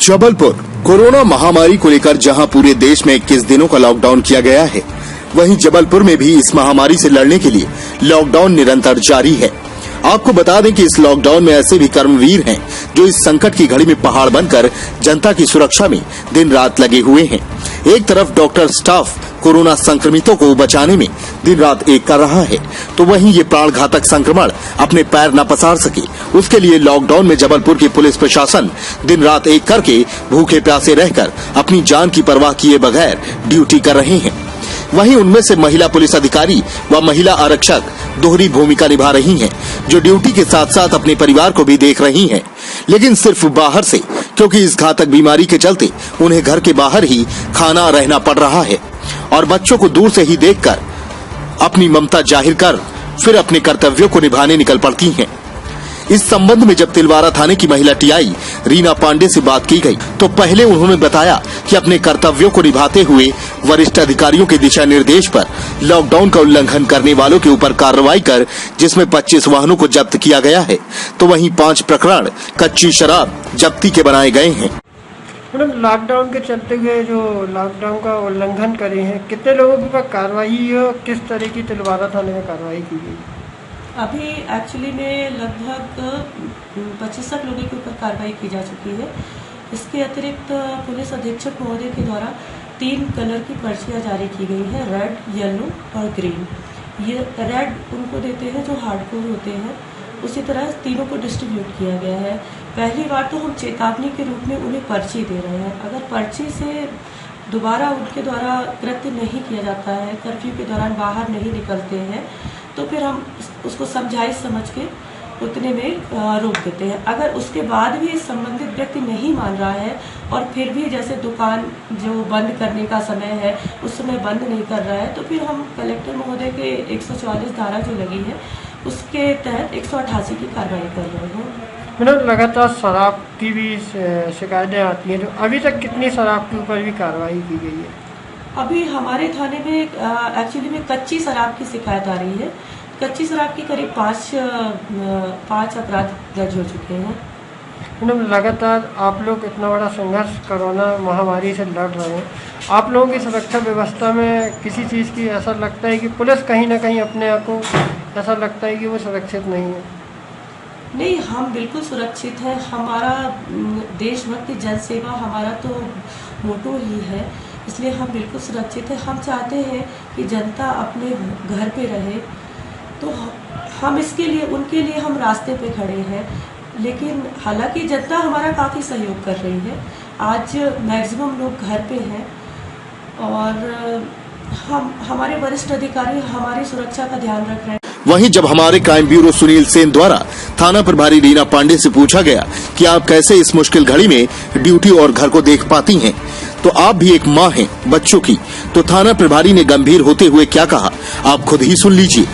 Jabalpur corona महामारी को लेकर जहां पूरे देश में 21 दिनों का लॉकडाउन किया गया है, वहीं जबलपुर में भी इस महामारी से लड़ने के लिए लॉकडाउन निरंतर जारी है। आपको बता दें कि इस लॉकडाउन में ऐसे भी कर्मवीर हैं जो इस संकट की घड़ी में पहाड़ बनकर जनता की सुरक्षा में दिन रात लगे हुए हैं। एक तरफ डॉक्टर स्टाफ कोरोना संक्रमितों को बचाने में दिन रात एक कर रहा है, तो वहीं ये प्राण घातक संक्रमण अपने पैर न पसार सके, उसके लिए लॉकडाउन में जबलपुर की पुलिस प्रशासन दिन रात एक करके भूखे प्यासे रहकर अपनी जान की परवाह किए बगैर ड्यूटी कर रहे हैं। वहीं उनमें से महिला पुलिस अधिकारी व महिला आरक्षक दोहरी भूमिका निभा रही हैं, जो ड्यूटी के साथ साथ अपने परिवार को भी देख रही हैं, लेकिन सिर्फ बाहर से, क्योंकि इस घातक बीमारी के चलते उन्हें घर के बाहर ही खाना रहना पड़ रहा है और बच्चों को दूर से ही देखकर अपनी ममता जाहिर कर फिर अपने कर्तव्यों को निभाने निकल पड़ती हैं। इस संबंध में जब तिलवारा थाने की महिला टीआई रीना पांडे से बात की गई, तो पहले उन्होंने बताया कि अपने कर्तव्यों को निभाते हुए वरिष्ठ अधिकारियों के दिशा निर्देश पर लॉकडाउन का उल्लंघन करने वालों के ऊपर कार्रवाई कर जिसमें 25 वाहनों को जब्त किया गया है, तो वहीं 5 प्रकरण कच्ची शराब जब्ती के बनाए गए हैं। मैडम, लॉकडाउन के चलते हुए जो लॉकडाउन का उल्लंघन करे हैं, कितने लोगों के ऊपर कार्रवाई हुई और किस तरह की तिलवारा थाने में कार्रवाई की गई? अभी एक्चुअली में लगभग 25 लोगों के ऊपर कार्रवाई की जा चुकी है। इसके अतिरिक्त पुलिस अधीक्षक महोदय के द्वारा 3 कलर की पर्चियाँ जारी की गई हैं, रेड, येलो और ग्रीन। ये रेड उनको देते हैं जो हार्डकोर होते हैं, उसी तरह तीनों को डिस्ट्रीब्यूट किया गया है। पहली बार तो हम चेतावनी के रूप में उन्हें पर्ची दे रहे हैं। अगर पर्ची से दोबारा उनके द्वारा कृत्य नहीं किया जाता है, कर्फ्यू के दौरान बाहर नहीं निकलते हैं, तो फिर हम उसको समझाइश समझ के उतने में रोक देते हैं। अगर उसके बाद भी संबंधित व्यक्ति नहीं मान रहा है और फिर भी जैसे दुकान जो बंद करने का समय है उस समय बंद नहीं कर रहा है, तो फिर हम कलेक्टर महोदय के 144 धारा जो लगी है उसके तहत 188 की कार्रवाई कर रहे हैं। मैडम, लगातार शराब की भी शिकायतें आती हैं, तो अभी तक कितनी शराब के ऊपर भी कार्रवाई की गई है? अभी हमारे थाने में एक्चुअली में कच्ची शराब की शिकायत आ रही है। कच्ची शराब की करीब 5 अपराध दर्ज हो चुके हैं। मैडम, लगातार आप लोग इतना बड़ा संघर्ष कोरोना महामारी से लड़ रहे हैं, आप लोगों की सुरक्षा व्यवस्था में किसी चीज़ की ऐसा लगता है कि पुलिस कहीं ना कहीं अपने आप को ऐसा लगता है कि वो सुरक्षित नहीं है? नहीं, हम बिल्कुल सुरक्षित हैं। हमारा देशभक्ति जन सेवा हमारा तो मोटो ही है, इसलिए हम बिल्कुल सुरक्षित हैं। हम चाहते हैं कि जनता अपने घर पे रहे, तो हम इसके लिए उनके लिए हम रास्ते पे खड़े हैं। लेकिन हालांकि जनता हमारा काफ़ी सहयोग कर रही है। आज मैक्सिमम लोग घर पे हैं और हमारे वरिष्ठ अधिकारी हमारी सुरक्षा का ध्यान रख रहे हैं। वहीं जब हमारे क्राइम ब्यूरो सुनील सेन द्वारा थाना प्रभारी रीना पांडे से पूछा गया कि आप कैसे इस मुश्किल घड़ी में ड्यूटी और घर को देख पाती हैं, तो आप भी एक माँ हैं बच्चों की, तो थाना प्रभारी ने गंभीर होते हुए क्या कहा, आप खुद ही सुन लीजिए।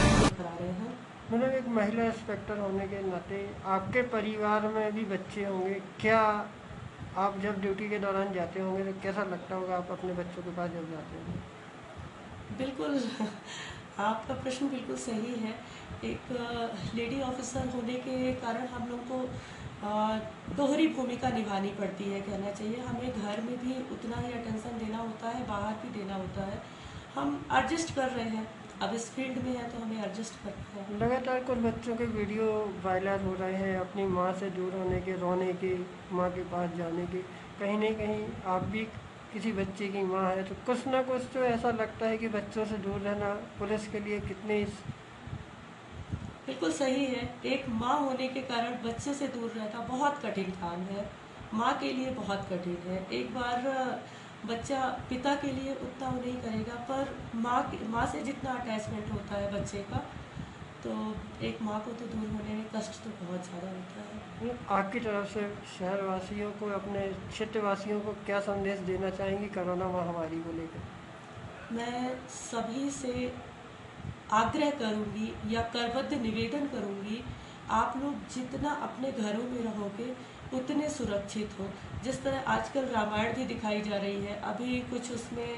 मतलब एक महिला इंस्पेक्टर होने के नाते आपके परिवार में भी बच्चे होंगे, क्या आप जब ड्यूटी के दौरान जाते होंगे तो कैसा लगता होगा आप अपने बच्चों के पास जब जाते होंगे? बिल्कुल, आपका प्रश्न बिल्कुल सही है। एक लेडी ऑफिसर होने के कारण हम लोग को दोहरी भूमिका निभानी पड़ती है, कहना चाहिए। हमें घर में भी उतना ही अटेंशन देना होता है, बाहर भी देना होता है। हम एडजस्ट कर रहे हैं, अब इस फील्ड में है तो हमें एडजस्ट करना है। लगातार कुछ बच्चों के वीडियो वायरल हो रहे हैं अपनी माँ से दूर होने के, रोने के, माँ के पास जाने के। कहीं ना कहीं आप भी किसी बच्चे की माँ है, तो कुछ ना कुछ तो ऐसा लगता है कि बच्चों से दूर रहना पुलिस के लिए कितने बिल्कुल सही है। एक माँ होने के कारण बच्चे से दूर रहना बहुत कठिन काम है, माँ के लिए बहुत कठिन है। एक बार बच्चा पिता के लिए उतना वो नहीं करेगा, पर माँ से जितना अटैचमेंट होता है बच्चे का, तो एक माँ को तो दूर होने में कष्ट तो बहुत ज़्यादा होता है। आपकी तरफ से शहरवासियों को, अपने क्षेत्रवासियों को क्या संदेश देना चाहेंगी कोरोना महामारी को लेकर? मैं सभी से आग्रह करूंगी या करबद्ध निवेदन करूंगी, आप लोग जितना अपने घरों में रहोगे उतने सुरक्षित हो। जिस तरह आजकल रामायण भी दिखाई जा रही है, अभी कुछ उसमें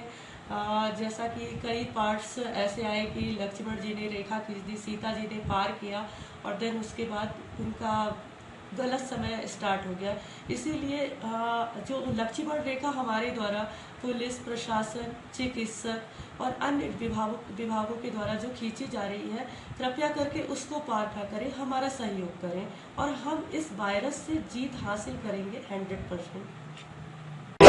जैसा कि कई पार्ट्स ऐसे आए कि लक्ष्मण जी ने रेखा खींच दी, सीता जी ने पार किया और देन उसके बाद उनका गलत समय स्टार्ट हो गया। इसीलिए जो लक्ष्मण रेखा हमारे द्वारा पुलिस प्रशासन, चिकित्सक और अन्य विभागों के द्वारा जो खींची जा रही है, कृपया करके उसको पार न करें, हमारा सहयोग करें और हम इस वायरस से जीत हासिल करेंगे 100%।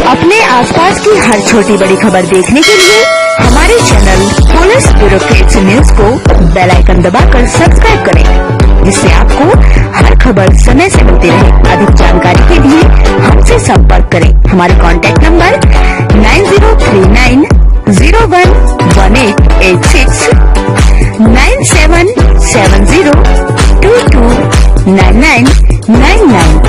अपने आसपास की हर छोटी बड़ी खबर देखने के लिए हमारे चैनल पुलिस ब्यूरोक्रेट्स न्यूज को बेल आइकन दबाकर सब्सक्राइब करें, जिससे आपको हर खबर समय से मिलती रहे। अधिक जानकारी के लिए हमसे संपर्क करें। हमारे कॉन्टैक्ट नंबर 9039011886 9770229999।